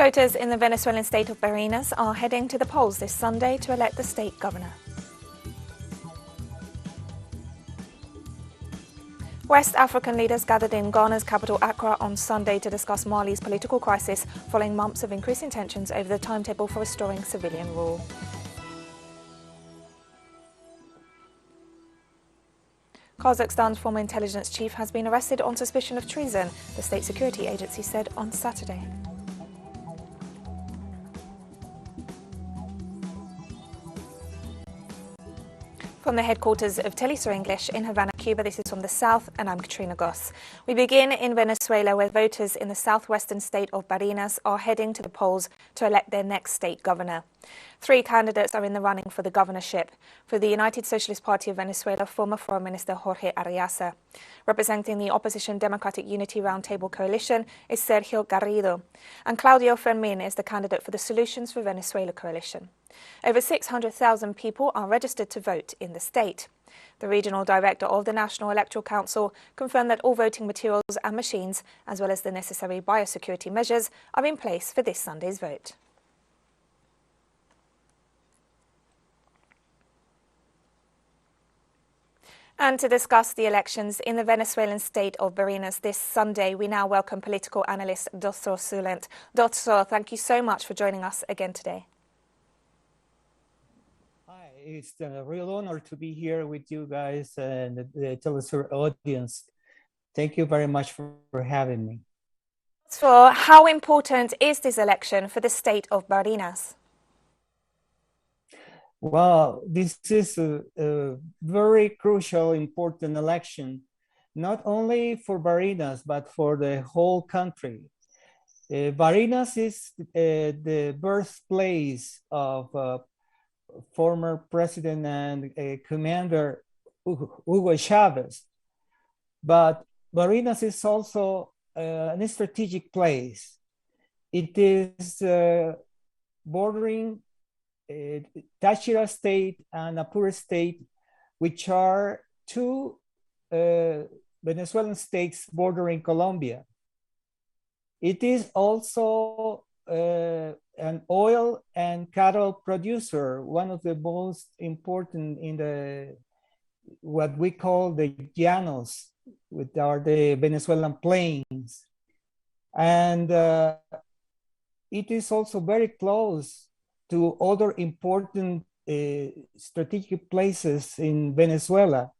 Voters in the Venezuelan state of Barinas are heading to the polls this Sunday to elect the state governor. West African leaders gathered in Ghana's capital Accra on Sunday to discuss Mali's political crisis following months of increasing tensions over the timetable for restoring civilian rule. Kazakhstan's former intelligence chief has been arrested on suspicion of treason, the state security agency said on Saturday. From the headquarters of Telesur English in Havana, Cuba, this is From the South, and I'm Katrina Goss. We begin in Venezuela, where voters in the southwestern state of Barinas are heading to the polls to elect their next state governor. 3 candidates are in the running for the governorship. For the United Socialist Party of Venezuela, former Foreign Minister Jorge Arriaza. Representing the opposition Democratic Unity Roundtable Coalition is Sergio Garrido. And Claudio Fermin is the candidate for the Solutions for Venezuela Coalition. Over 600,000 people are registered to vote in the state. The regional director of the National Electoral Council confirmed that all voting materials and machines, as well as the necessary biosecurity measures, are in place for this Sunday's vote. And to discuss the elections in the Venezuelan state of Barinas this Sunday, we now welcome political analyst Dr. Sulent. Dr. thank you so much for joining us again today. Hi, it's a real honor to be here with you guys and the Telesur audience. Thank you very much for having me. So, how important is this election for the state of Barinas? Well, this is a very crucial, important election, not only for Barinas, but for the whole country. Barinas is the birthplace of former president and commander Hugo Chavez. But Barinas is also a strategic place. It is bordering Táchira state and Apure state, which are 2 Venezuelan states bordering Colombia. It is also an oil and cattle producer, one of the most important in the what we call the llanos, which are the Venezuelan plains. And it is also very close to other important strategic places in Venezuela.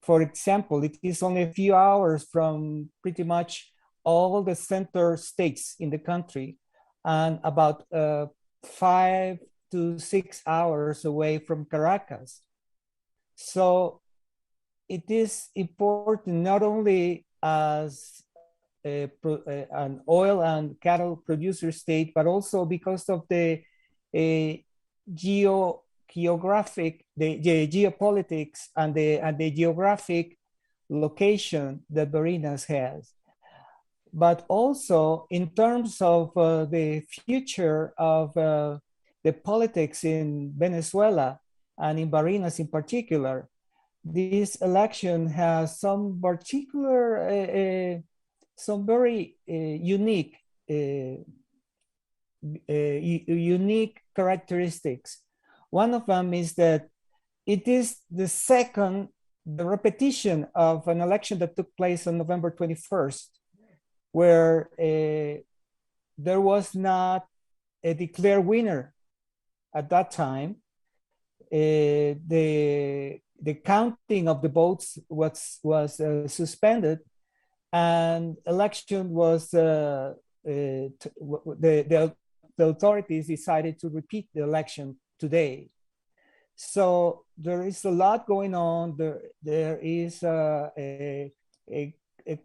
For example, it is only a few hours from pretty much all the center states in the country, and about 5 to 6 hours away from Caracas. So it is important not only as an oil and cattle producer state, but also because of the geographic, the geopolitics and the geographic location that Barinas has. But also in terms of the future of the politics in Venezuela and in Barinas in particular, this election has some particular, some very unique characteristics. One of them is that it is the repetition of an election that took place on November 21st, where there was not a declared winner at that time. The counting of the votes was suspended, and election was the authorities decided to repeat the election today. So there is a lot going on. There is a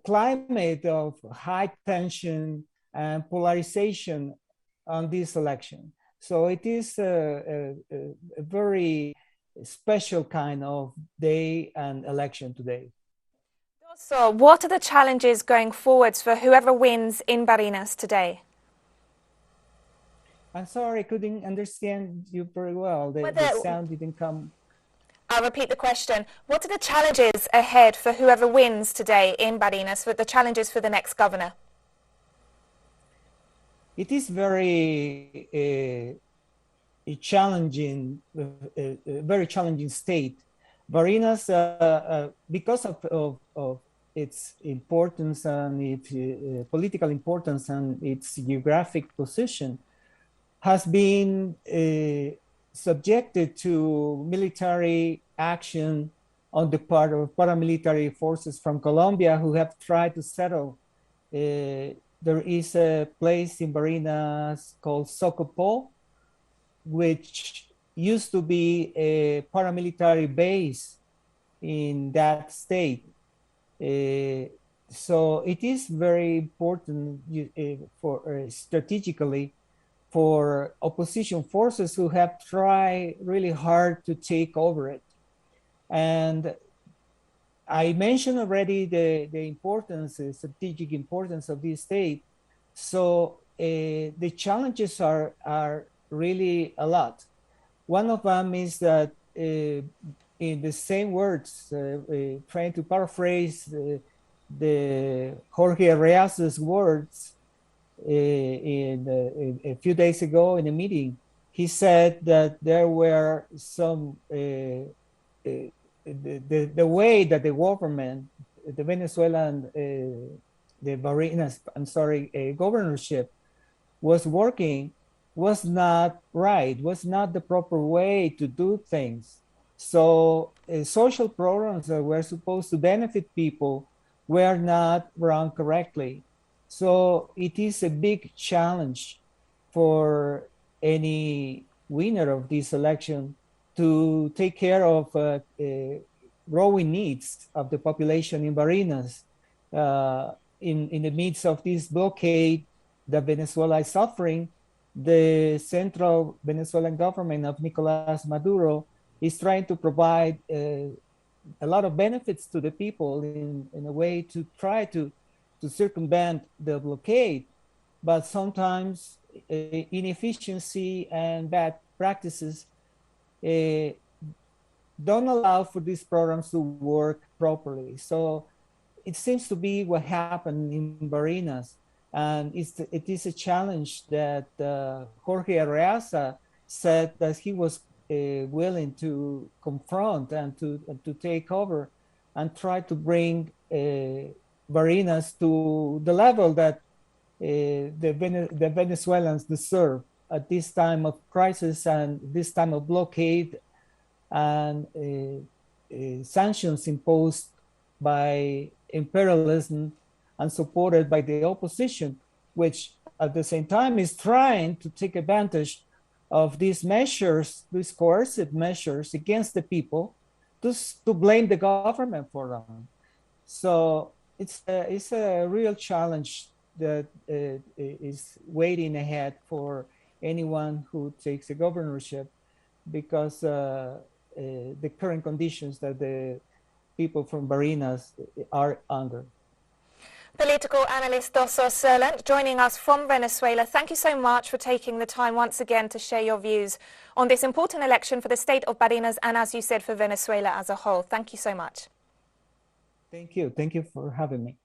climate of high tension and polarization on this election. So it is a very special kind of day and election today. So what are the challenges going forwards for whoever wins in Barinas today? I'm sorry, I couldn't understand you very well. The sound didn't come. I'll repeat the question. What are the challenges ahead for whoever wins today in Barinas, for the challenges for the next governor? it is a challenging, very challenging state. Barina's, because of its importance and its political importance and its geographic position, has been subjected to military action on the part of paramilitary forces from Colombia who have tried to settle. There is a place in Barinas called Socopo, which used to be a paramilitary base in that state. So it is very important for strategically for opposition forces who have tried really hard to take over it. And I mentioned already the importance, the strategic importance of this state. So the challenges are really a lot. One of them is that in the same words, trying to paraphrase the Jorge Arreaza's words in a few days ago in a meeting, he said that there were some the way that the government, the Venezuelan, the Barinas, governorship was working was not right, was not the proper way to do things. So social programs that were supposed to benefit people were not run correctly. So it is a big challenge for any winner of this election to take care of growing needs of the population in Barinas in the midst of this blockade that Venezuela is suffering. The central Venezuelan government of Nicolas Maduro is trying to provide a lot of benefits to the people in a way to try to circumvent the blockade, but sometimes inefficiency and bad practices don't allow for these programs to work properly. So it seems to be what happened in Barinas. And it is a challenge that Jorge Arreaza said that he was willing to confront and to take over and try to bring Barinas to the level that the Venezuelans deserve at this time of crisis and this time of blockade and sanctions imposed by imperialism and supported by the opposition, which at the same time is trying to take advantage of these measures, these coercive measures against the people to blame the government for them. So it's a real challenge that is waiting ahead for anyone who takes the governorship, because the current conditions that the people from Barinas are under. Political analyst Dosso Serlant joining us from Venezuela. Thank you so much for taking the time once again to share your views on this important election for the state of Barinas and, as you said, for Venezuela as a whole. Thank you so much. Thank you. Thank you for having me.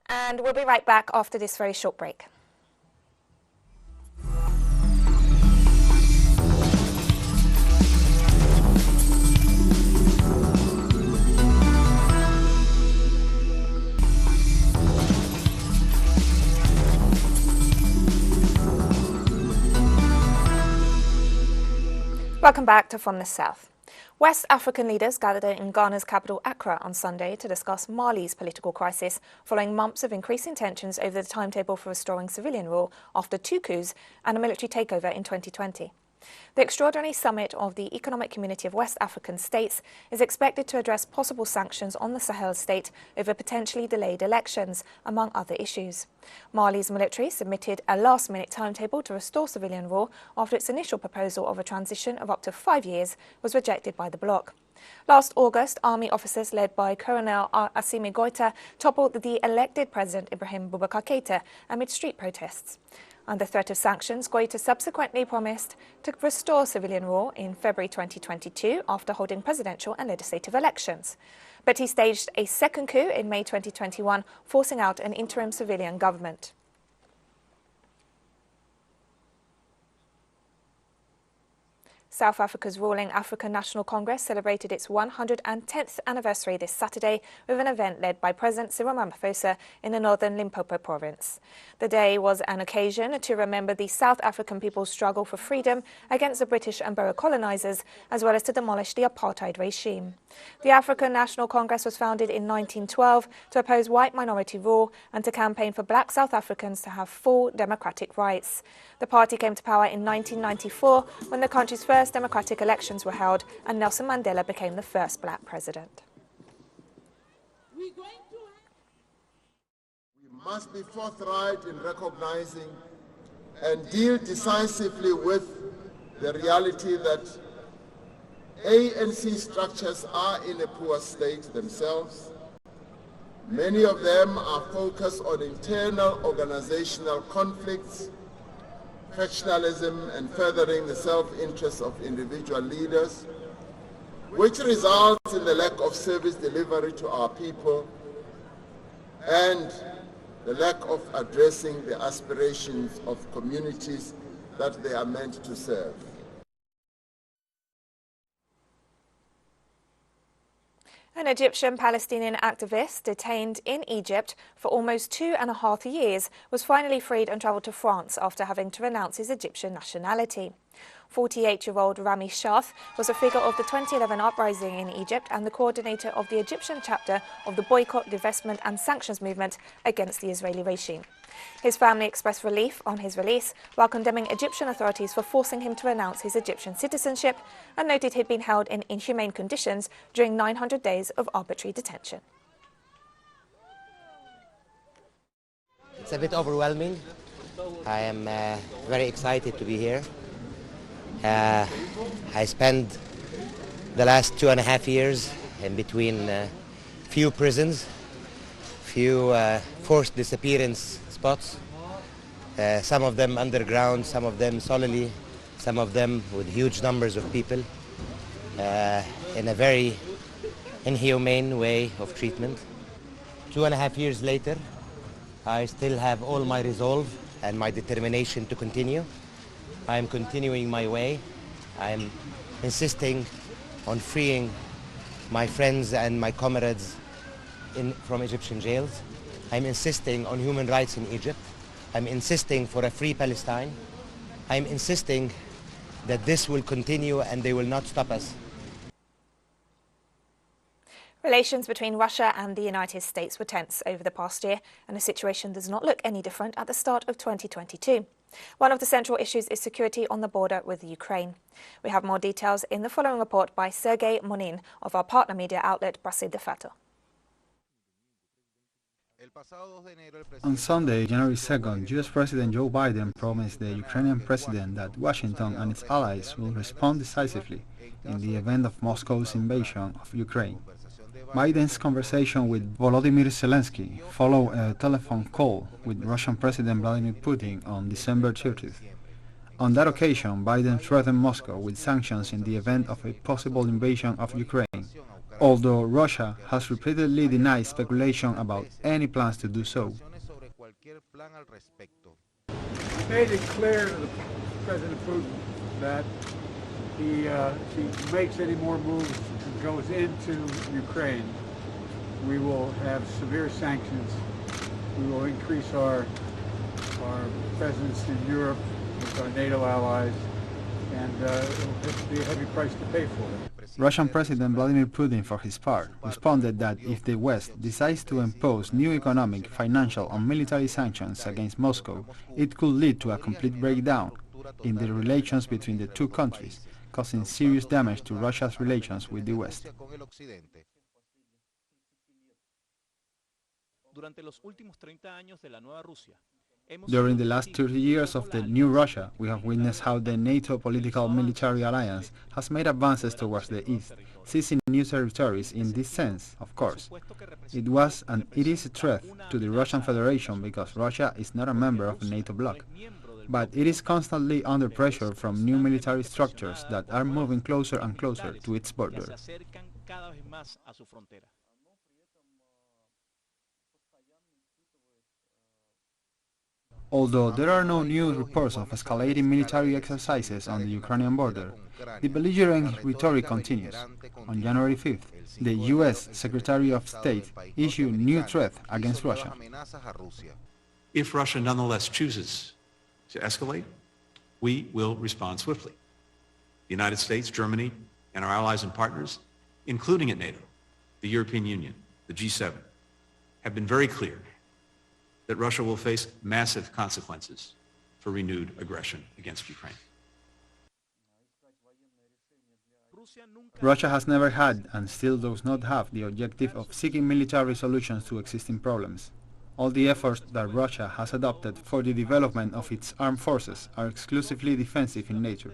And we'll be right back after this very short break. Welcome back to From the South. West African leaders gathered in Ghana's capital Accra on Sunday to discuss Mali's political crisis following months of increasing tensions over the timetable for restoring civilian rule after 2 coups and a military takeover in 2020. The extraordinary summit of the Economic Community of West African States is expected to address possible sanctions on the Sahel state over potentially delayed elections, among other issues. Mali's military submitted a last-minute timetable to restore civilian rule after its initial proposal of a transition of up to 5 years was rejected by the bloc. Last August, army officers led by Colonel Assimi Goïta toppled the elected President Ibrahim Boubacar Keïta amid street protests. Under threat of sanctions, Goïta subsequently promised to restore civilian rule in February 2022 after holding presidential and legislative elections. But he staged a second coup in May 2021, forcing out an interim civilian government. South Africa's ruling African National Congress celebrated its 110th anniversary this Saturday with an event led by President Cyril Ramaphosa in the northern Limpopo province. The day was an occasion to remember the South African people's struggle for freedom against the British and Boer colonizers, as well as to demolish the apartheid regime. The African National Congress was founded in 1912 to oppose white minority rule and to campaign for black South Africans to have full democratic rights. The party came to power in 1994 when the country's first democratic elections were held and Nelson Mandela became the first black president. We must be forthright in recognizing and deal decisively with the reality that ANC structures are in a poor state themselves. Many of them are focused on internal organizational conflicts, factionalism, and furthering the self-interest of individual leaders, which results in the lack of service delivery to our people and the lack of addressing the aspirations of communities that they are meant to serve. An Egyptian-Palestinian activist detained in Egypt for almost 2.5 years was finally freed and travelled to France after having to renounce his Egyptian nationality. 48-year-old Rami Shath was a figure of the 2011 uprising in Egypt and the coordinator of the Egyptian chapter of the boycott, divestment and sanctions movement against the Israeli regime. His family expressed relief on his release while condemning Egyptian authorities for forcing him to renounce his Egyptian citizenship and noted he'd been held in inhumane conditions during 900 days of arbitrary detention. It's a bit overwhelming. I am very excited to be here. I spent the last 2.5 years in between few prisons, few forced disappearance spots, some of them underground, some of them solely, some of them with huge numbers of people, in a very inhumane way of treatment. 2.5 years later, I still have all my resolve and my determination to continue. I am continuing my way. I am insisting on freeing my friends and my comrades from Egyptian jails. I'm insisting on human rights in Egypt. I'm insisting for a free Palestine. I'm insisting that this will continue and they will not stop us. Relations between Russia and the United States were tense over the past year, and the situation does not look any different at the start of 2022. One of the central issues is security on the border with Ukraine. We have more details in the following report by Sergei Monin of our partner media outlet Brasil de Fato. On Sunday, January 2nd, U.S. President Joe Biden promised the Ukrainian president that Washington and its allies will respond decisively in the event of Moscow's invasion of Ukraine. Biden's conversation with Volodymyr Zelensky followed a telephone call with Russian President Vladimir Putin on December 30th. On that occasion, Biden threatened Moscow with sanctions in the event of a possible invasion of Ukraine, although Russia has repeatedly denied speculation about any plans to do so. He made it clear to President Putin that if he makes any more moves and goes into Ukraine, we will have severe sanctions. We will increase our presence in Europe with our NATO allies, and it will be a heavy price to pay for it. Russian President Vladimir Putin, for his part, responded that if the West decides to impose new economic, financial and military sanctions against Moscow, it could lead to a complete breakdown in the relations between the two countries, causing serious damage to Russia's relations with the West. During the last 30 years of the new Russia, we have witnessed how the NATO political military alliance has made advances towards the east, seizing new territories. In this sense, of course, it was and it is a threat to the Russian Federation because Russia is not a member of the NATO bloc, but it is constantly under pressure from new military structures that are moving closer and closer to its border. Although there are no new reports of escalating military exercises on the Ukrainian border, the belligerent rhetoric continues. On January 5th, the U.S. Secretary of State issued a new threat against Russia. If Russia nonetheless chooses to escalate, we will respond swiftly. The United States, Germany, and our allies and partners, including at NATO, the European Union, the G7, have been very clear that Russia will face massive consequences for renewed aggression against Ukraine. Russia has never had and still does not have the objective of seeking military solutions to existing problems. All the efforts that Russia has adopted for the development of its armed forces are exclusively defensive in nature.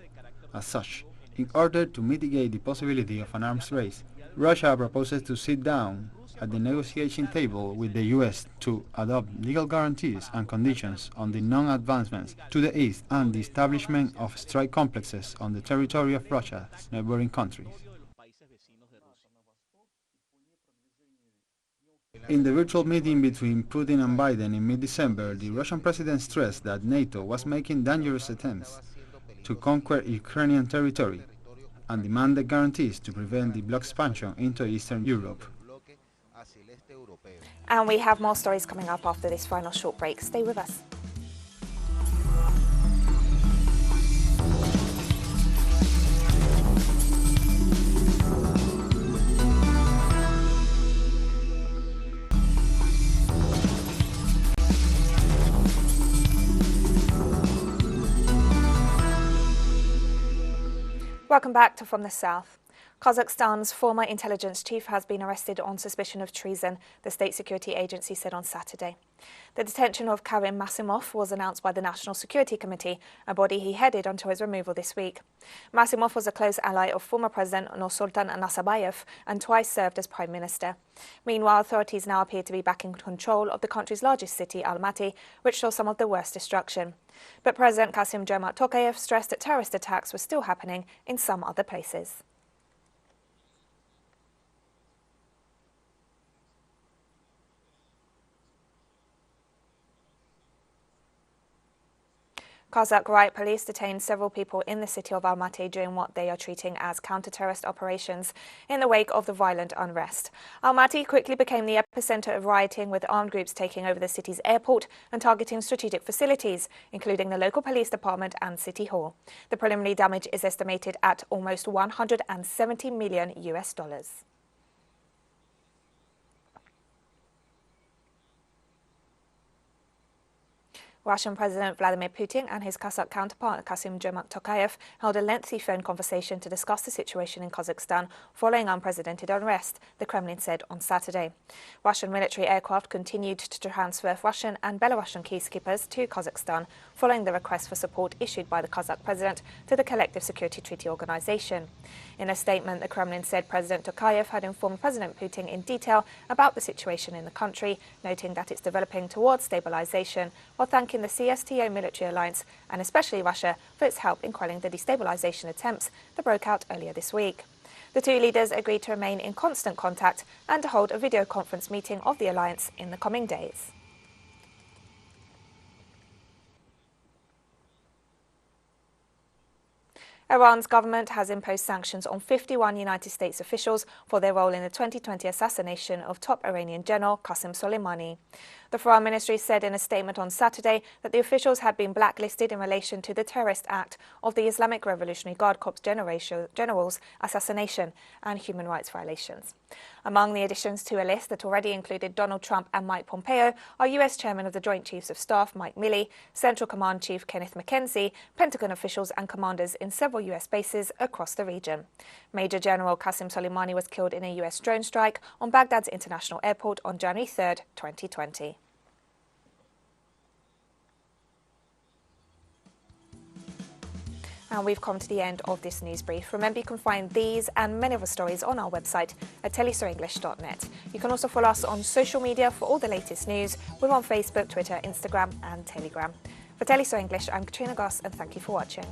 As such, in order to mitigate the possibility of an arms race, Russia proposes to sit down at the negotiation table with the US to adopt legal guarantees and conditions on the non-advancements to the east and the establishment of strike complexes on the territory of Russia's neighboring countries. In the virtual meeting between Putin and Biden in mid-December, the Russian president stressed that NATO was making dangerous attempts to conquer Ukrainian territory and demanded guarantees to prevent the bloc expansion into Eastern Europe. And we have more stories coming up after this final short break. Stay with us. Welcome back to From the South. Kazakhstan's former intelligence chief has been arrested on suspicion of treason, the state security agency said on Saturday. The detention of Karim Masimov was announced by the National Security Committee, a body he headed until his removal this week. Masimov was a close ally of former President Nursultan Nazarbayev and twice served as Prime Minister. Meanwhile, authorities now appear to be back in control of the country's largest city, Almaty, which saw some of the worst destruction. But President Kassym-Jomart Tokayev stressed that terrorist attacks were still happening in some other places. Kazakh riot police detained several people in the city of Almaty during what they are treating as counter-terrorist operations in the wake of the violent unrest. Almaty quickly became the epicenter of rioting, with armed groups taking over the city's airport and targeting strategic facilities, including the local police department and city hall. The preliminary damage is estimated at almost $170 million. Russian President Vladimir Putin and his Kazakh counterpart Kassym-Jomart Tokayev held a lengthy phone conversation to discuss the situation in Kazakhstan following unprecedented unrest, the Kremlin said on Saturday. Russian military aircraft continued to transfer Russian and Belarusian peacekeepers to Kazakhstan following the request for support issued by the Kazakh president to the Collective Security Treaty Organization. In a statement, the Kremlin said President Tokayev had informed President Putin in detail about the situation in the country, noting that it's developing towards stabilization, while thanking the CSTO military alliance and especially Russia for its help in quelling the destabilization attempts that broke out earlier this week. The two leaders agreed to remain in constant contact and to hold a video conference meeting of the alliance in the coming days. Iran's government has imposed sanctions on 51 United States officials for their role in the 2020 assassination of top Iranian general Qasem Soleimani. The Foreign Ministry said in a statement on Saturday that the officials had been blacklisted in relation to the terrorist act of the Islamic Revolutionary Guard Corps general's assassination and human rights violations. Among the additions to a list that already included Donald Trump and Mike Pompeo are U.S. Chairman of the Joint Chiefs of Staff Mike Milley, Central Command Chief Kenneth McKenzie, Pentagon officials and commanders in several U.S. bases across the region. Major General Qasem Soleimani was killed in a U.S. drone strike on Baghdad's international airport on January 3, 2020. And we've come to the end of this news brief. Remember, you can find these and many other stories on our website at telesurenglish.net. You can also follow us on social media for all the latest news. We're on Facebook, Twitter, Instagram and Telegram. For Telesur English, I'm Katrina Goss and thank you for watching.